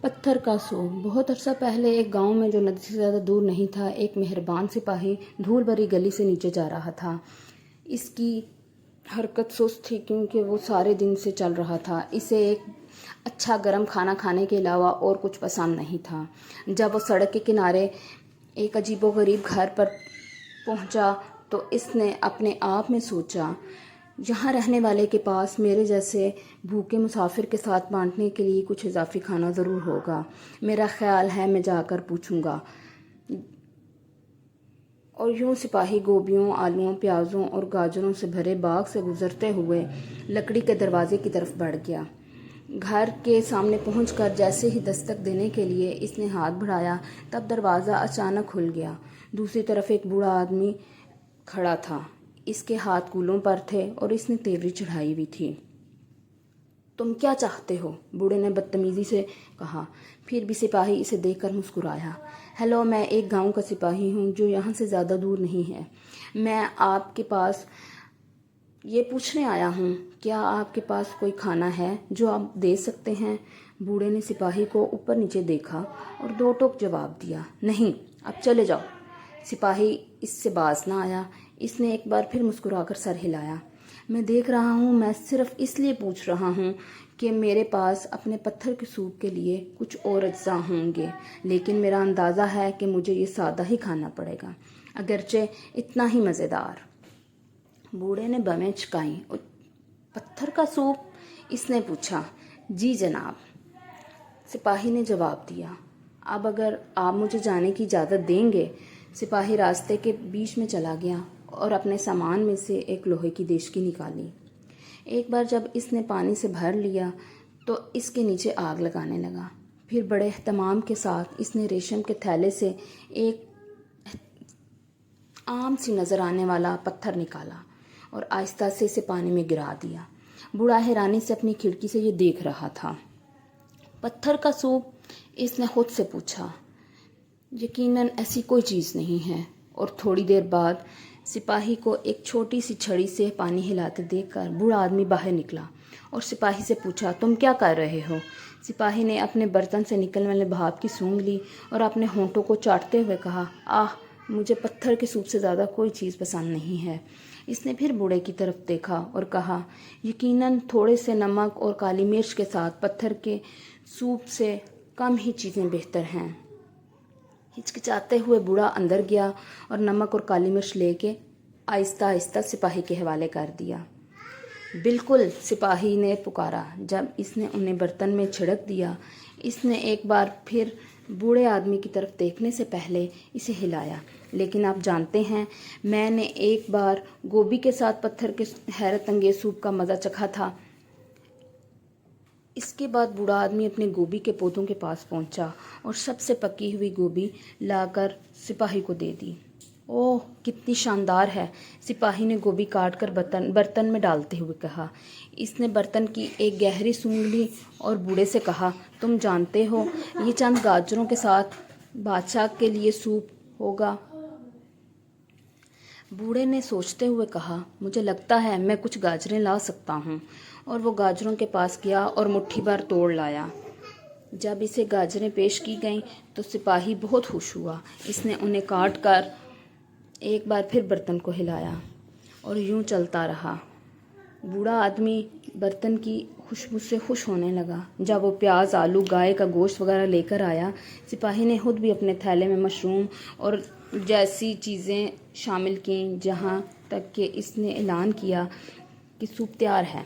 پتھر کا سوگ۔ بہت عرصہ پہلے ایک گاؤں میں جو ندی سے زیادہ دور نہیں تھا، ایک مہربان سپاہی دھول بھری گلی سے نیچے جا رہا تھا۔ اس کی حرکت سست تھی کیونکہ وہ سارے دن سے چل رہا تھا۔ اسے ایک اچھا گرم کھانا کھانے کے علاوہ اور کچھ پسند نہیں تھا۔ جب وہ سڑک کے کنارے ایک عجیب و غریب گھر پر پہنچا تو اس نے اپنے آپ میں سوچا، یہاں رہنے والے کے پاس میرے جیسے بھوکے مسافر کے ساتھ بانٹنے کے لیے کچھ اضافی کھانا ضرور ہوگا۔ میرا خیال ہے میں جا کر پوچھوں گا۔ اور یوں سپاہی گوبھیوں، آلوؤں، پیازوں اور گاجروں سے بھرے باغ سے گزرتے ہوئے لکڑی کے دروازے کی طرف بڑھ گیا۔ گھر کے سامنے پہنچ کر جیسے ہی دستک دینے کے لیے اس نے ہاتھ بڑھایا، تب دروازہ اچانک کھل گیا۔ دوسری طرف ایک بوڑھا آدمی کھڑا تھا۔ اس کے ہاتھ کولوں پر تھے اور اس نے تیوری چڑھائی ہوئی تھی۔ تم کیا چاہتے ہو؟ بوڑھے نے بدتمیزی سے کہا۔ پھر بھی سپاہی اسے دیکھ کر مسکرایا۔ ہیلو، میں ایک گاؤں کا سپاہی ہوں جو یہاں سے زیادہ دور نہیں ہے۔ میں آپ کے پاس یہ پوچھنے آیا ہوں، کیا آپ کے پاس کوئی کھانا ہے جو آپ دے سکتے ہیں؟ بوڑھے نے سپاہی کو اوپر نیچے دیکھا اور دو ٹوک جواب دیا، نہیں، اب چلے جاؤ۔ سپاہی اس سے باز نہ آیا۔ اس نے ایک بار پھر مسکرا کر سر ہلایا۔ میں دیکھ رہا ہوں، میں صرف اس لیے پوچھ رہا ہوں کہ میرے پاس اپنے پتھر کے سوپ کے لیے کچھ اور اجزاء ہوں گے، لیکن میرا اندازہ ہے کہ مجھے یہ سادہ ہی کھانا پڑے گا، اگرچہ اتنا ہی مزیدار۔ بوڑھے نے بمیں چکائیں۔ پتھر کا سوپ؟ اس نے پوچھا۔ جی جناب، سپاہی نے جواب دیا۔ اب اگر آپ مجھے جانے کی اجازت دیں گے۔ سپاہی راستے کے بیچ میں چلا گیا اور اپنے سامان میں سے ایک لوہے کی دیشکی نکالی۔ ایک بار جب اس نے پانی سے بھر لیا تو اس کے نیچے آگ لگانے لگا۔ پھر بڑے اہتمام کے ساتھ اس نے ریشم کے تھیلے سے ایک عام سی نظر آنے والا پتھر نکالا اور آہستہ سے اسے پانی میں گرا دیا۔ بوڑھا حیرانی سے اپنی کھڑکی سے یہ دیکھ رہا تھا۔ پتھر کا سوپ؟ اس نے خود سے پوچھا۔ یقیناً ایسی کوئی چیز نہیں ہے۔ اور تھوڑی دیر بعد سپاہی کو ایک چھوٹی سی چھڑی سے پانی ہلاتے دیکھ کر بوڑھا آدمی باہر نکلا اور سپاہی سے پوچھا، تم کیا کر رہے ہو؟ سپاہی نے اپنے برتن سے نکلنے والے بھاپ کی سونگھ لی اور اپنے ہونٹوں کو چاٹتے ہوئے کہا، مجھے پتھر کے سوپ سے زیادہ کوئی چیز پسند نہیں ہے۔ اس نے پھر بوڑھے کی طرف دیکھا اور کہا، یقیناً تھوڑے سے نمک اور کالی مرچ کے ساتھ پتھر کے سوپ سے کم ہی چیزیں بہتر ہیں۔ ہچکچاتے ہوئے بوڑھا اندر گیا اور نمک اور کالی مرچ لے کے آہستہ آہستہ سپاہی کے حوالے کر دیا۔ بالکل، سپاہی نے پکارا۔ جب اس نے انہیں برتن میں چھڑک دیا، اس نے ایک بار پھر بوڑھے آدمی کی طرف دیکھنے سے پہلے اسے ہلایا۔ لیکن آپ جانتے ہیں، میں نے ایک بار گوبھی کے ساتھ پتھر کے حیرت انگیز سوپ کا مزہ چکھا تھا۔ اس کے بعد بوڑھا آدمی اپنے گوبھی کے پودوں کے پاس پہنچا اور سب سے پکی ہوئی گوبھی لا کر سپاہی کو دے دی۔ اوہ، کتنی شاندار ہے! سپاہی نے گوبھی کاٹ کر برتن میں ڈالتے ہوئے کہا۔ اس نے برتن کی ایک گہری سونگھ لی اور بوڑھے سے کہا، تم جانتے ہو، یہ چند گاجروں کے ساتھ بادشاہ کے لیے سوپ ہوگا۔ بوڑھے نے سوچتے ہوئے کہا، مجھے لگتا ہے میں کچھ گاجریں لا سکتا ہوں۔ اور وہ گاجروں کے پاس گیا اور مٹھی بھر توڑ لایا۔ جب اسے گاجریں پیش کی گئیں تو سپاہی بہت خوش ہوا۔ اس نے انہیں کاٹ کر ایک بار پھر برتن کو ہلایا اور یوں چلتا رہا۔ بوڑھا آدمی برتن کی خوشبو سے خوش ہونے لگا۔ جب وہ پیاز، آلو، گائے کا گوشت وغیرہ لے کر آیا، سپاہی نے خود بھی اپنے تھیلے میں مشروم اور جیسی چیزیں شامل کیں، جہاں تک کہ اس نے اعلان کیا کہ سوپ تیار ہے۔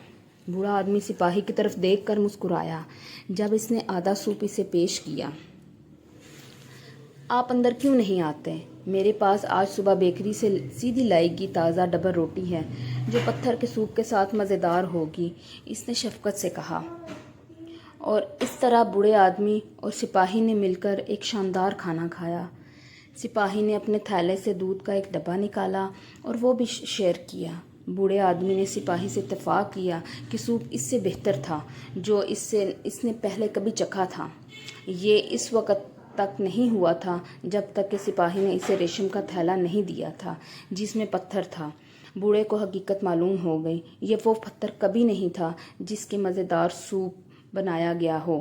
بوڑھا آدمی سپاہی کی طرف دیکھ کر مسکرایا۔ جب اس نے آدھا سوپ اسے پیش کیا، آپ اندر کیوں نہیں آتے؟ میرے پاس آج صبح بیکری سے سیدھی لائی گئی تازہ ڈبر روٹی ہے جو پتھر کے سوپ کے ساتھ مزیدار ہوگی، اس نے شفقت سے کہا۔ اور اس طرح بوڑھے آدمی اور سپاہی نے مل کر ایک شاندار کھانا کھایا۔ سپاہی نے اپنے تھیلے سے دودھ کا ایک ڈبہ نکالا اور وہ بھی شیئر کیا۔ بوڑھے آدمی نے سپاہی سے اتفاق کیا کہ سوپ اس سے بہتر تھا جو اس نے پہلے کبھی چکھا تھا۔ یہ اس وقت تک نہیں ہوا تھا جب تک کہ سپاہی نے اسے ریشم کا تھیلا نہیں دیا تھا جس میں پتھر تھا۔ بوڑھے کو حقیقت معلوم ہو گئی، یہ وہ پتھر کبھی نہیں تھا جس کے مزیدار سوپ بنایا گیا ہو۔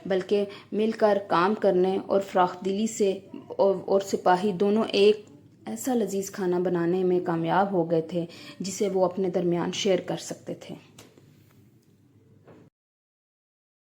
بلکہ مل کر کام کرنے اور فراخ دلی سے اور سپاہی دونوں ایک ایسا لذیذ کھانا بنانے میں کامیاب ہو گئے تھے جسے وہ اپنے درمیان شیئر کر سکتے تھے۔